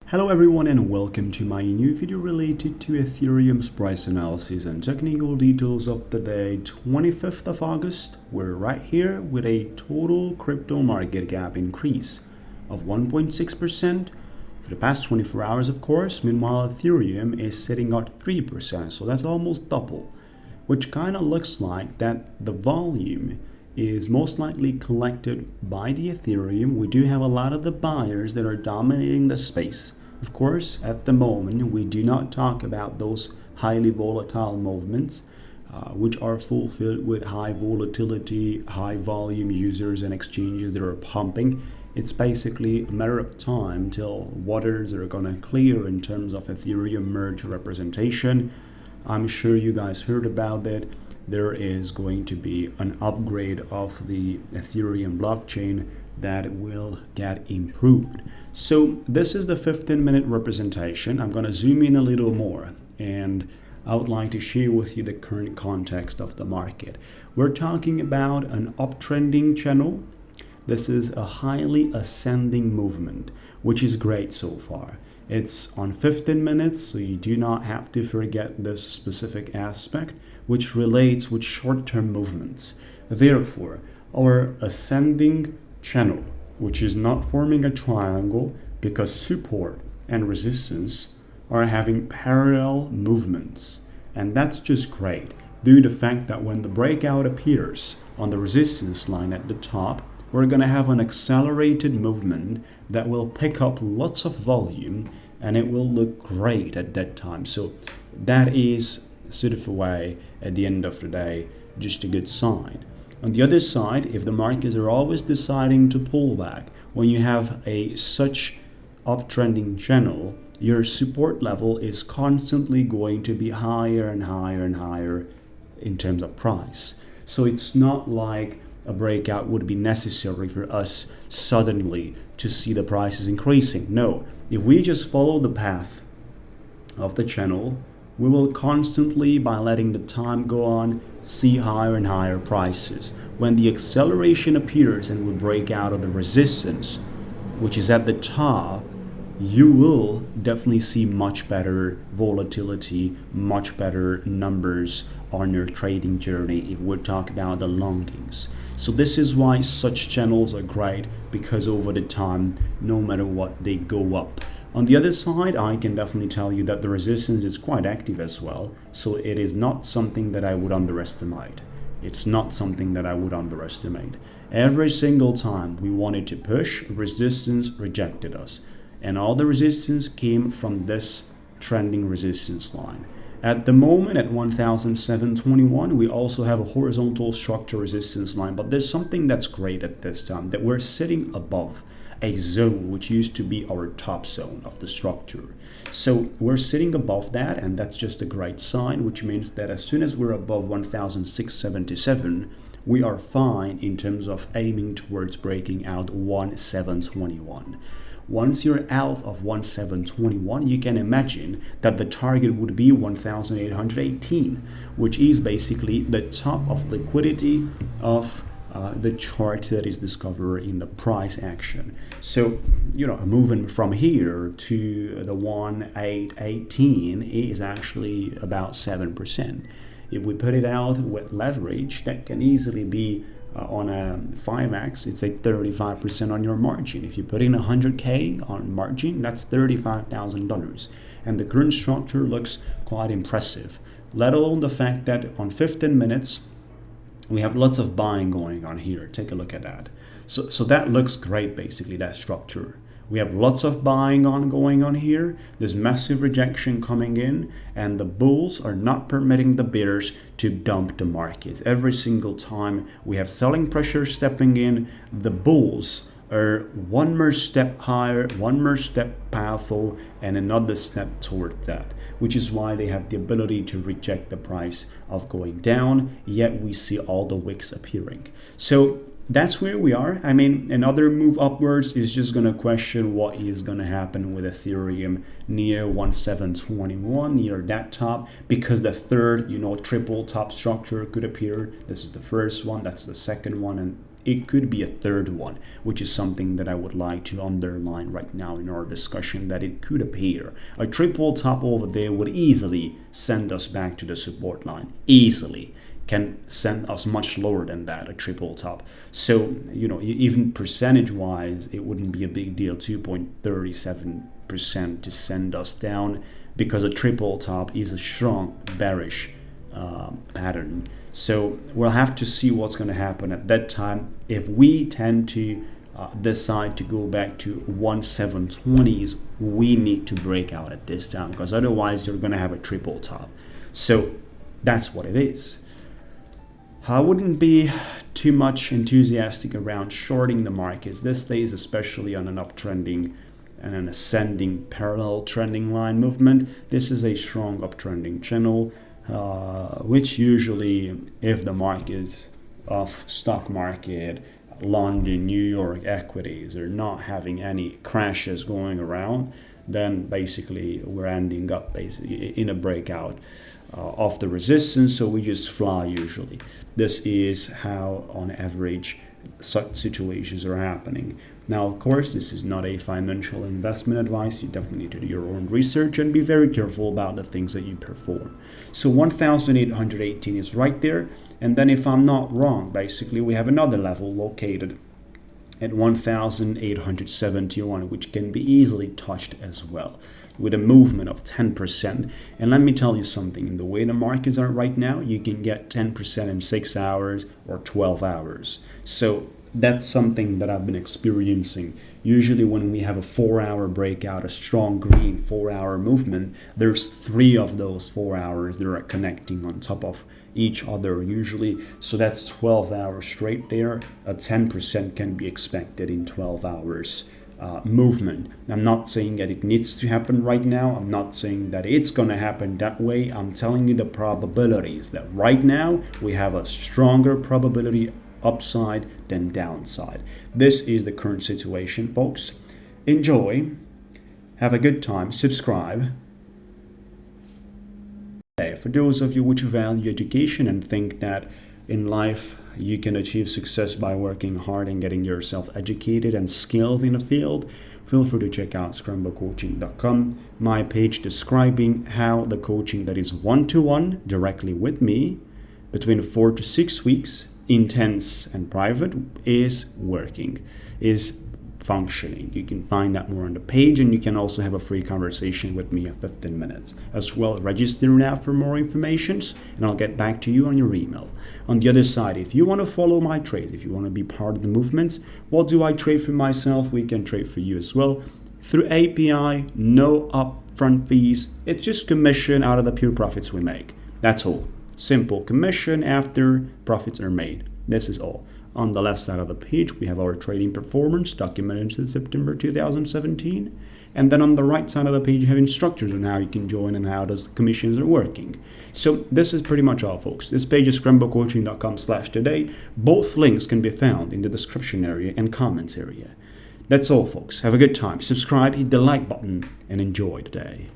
Hello everyone and welcome to my new video related to Ethereum's price analysis and technical details of the day 25th of August. We're right here with a total crypto market cap increase of 1.6% for the past 24 hours, of course. Meanwhile, Ethereum is sitting at 3%, so that's almost double, which kind of looks like that the volume is most likely collected by the Ethereum. We do have a lot of the buyers that are dominating the space. Of course, at the moment, we do not talk about those highly volatile movements, which are fulfilled with high volatility, high volume users and exchanges that are pumping. It's basically a matter of time till waters are gonna clear in terms of Ethereum merge representation. I'm sure you guys heard about it. There is going to be an upgrade of the Ethereum blockchain that will get improved. So this is the 15-minute representation. I'm going to zoom in a little more and I would like to share with you the current context of the market. We're talking about an uptrending channel. This is a highly ascending movement, which is great so far. It's on 15 minutes, so you do not have to forget this specific aspect, which relates with short-term movements. Therefore, our ascending channel, which is not forming a triangle because support and resistance are having parallel movements. And that's just great due to the fact that when the breakout appears on the resistance line at the top, we're going to have an accelerated movement that will pick up lots of volume and it will look great at that time. So that is sort of a way at the end of the day, just a good sign. On the other side, if the markets are always deciding to pull back, when you have such uptrending channel, your support level is constantly going to be higher and higher and higher in terms of price. So it's not like a breakout would be necessary for us suddenly to see the prices increasing. No, if we just follow the path of the channel, we will constantly, by letting the time go on, see higher and higher prices. When the acceleration appears and we break out of the resistance, which is at the top, you will definitely see much better volatility, much better numbers on your trading journey if we talk about the longings. So this is why such channels are great, because over the time, no matter what, they go up. On the other side, I can definitely tell you that the resistance is quite active as well. So it is not something that I would underestimate. It's not something that I would underestimate. Every single time we wanted to push, resistance rejected us. And all the resistance came from this trending resistance line. At the moment, at 1,721, we also have a horizontal structure resistance line. But there's something that's great at this time, that we're sitting above a zone which used to be our top zone of the structure. So we're sitting above that, and that's just a great sign, which means that as soon as we're above 1,677, we are fine in terms of aiming towards breaking out 1,721. Once you're out of 1,721, you can imagine that the target would be 1,818, which is basically the top of liquidity of the chart that is discovered in the price action. So, moving from here to the 1,818 is actually about 7%. If we put it out with leverage, that can easily be on a 5x, it's a 35% on your margin. If you put in 100K on margin, that's $35,000. And the current structure looks quite impressive, let alone the fact that on 15 minutes, we have lots of buying going on here. Take a look at that. So that looks great, basically, that structure. We have lots of buying going on here. There's massive rejection coming in, and the bulls are not permitting the bears to dump the market. Every single time we have selling pressure stepping in, the bulls are one more step higher, one more step powerful, and another step toward that, which is why they have the ability to reject the price of going down, yet we see all the wicks appearing. So that's where we are. I mean, another move upwards is just going to question what is going to happen with Ethereum near 1,721, near that top, because the third, triple top structure could appear. This is the first one, that's the second one, and it could be a third one, which is something that I would like to underline right now in our discussion, that it could appear. A triple top over there would easily send us back to the support line, easily. Can send us much lower than that, a triple top. So, you know, even percentage wise, it wouldn't be a big deal, 2.37% to send us down, because a triple top is a strong bearish pattern. So we'll have to see what's going to happen at that time. If we tend to decide to go back to 1720s, we need to break out at this time, because otherwise you're going to have a triple top. So that's what it is. I wouldn't be too much enthusiastic around shorting the markets these days, especially on an uptrending and an ascending parallel trending line movement. This is a strong uptrending channel, which usually, if the markets of stock market, London, New York equities are not having any crashes going around, then basically we're ending up basically in a breakout of the resistance, so we just fly usually. This is how on average such situations are happening. Now, of course, this is not a financial investment advice. You definitely need to do your own research and be very careful about the things that you perform. So 1818 is right there, and then if I'm not wrong, basically we have another level located at 1871, which can be easily touched as well, with a movement of 10%. And let me tell you something, in the way the markets are right now, you can get 10% in 6 hours or 12 hours. So that's something that I've been experiencing. Usually when we have a 4-hour breakout, a strong green 4-hour movement, there's 3 of those 4 hours that are connecting on top of each other usually. So that's 12 hours straight there. A 10% can be expected in 12 hours. Movement. I'm not saying that it needs to happen right now. I'm not saying that it's going to happen that way. I'm telling you the probabilities, that right now we have a stronger probability upside than downside. This is the current situation, folks. Enjoy. Have a good time. Subscribe. For those of you which value education and think that in life you can achieve success by working hard and getting yourself educated and skilled in a field, feel free to check out scrembocoaching.com, my page describing how the coaching that is one-to-one directly with me between 4 to 6 weeks, intense and private, is working, is functioning. You can find out more on the page, and you can also have a free conversation with me of 15 minutes. As well, register now for more information, and I'll get back to you on your email. On the other side, if you want to follow my trades, if you want to be part of the movements, what do I trade for myself? We can trade for you as well. Through API, no upfront fees. It's just commission out of the pure profits we make. That's all. Simple commission after profits are made. This is all. On the left side of the page, we have our trading performance documented since September 2017. And then on the right side of the page, you have instructions on how you can join and how the commissions are working. So this is pretty much all, folks. This page is scrembocoaching.com/today. Both links can be found in the description area and comments area. That's all, folks. Have a good time. Subscribe, hit the like button, and enjoy the day.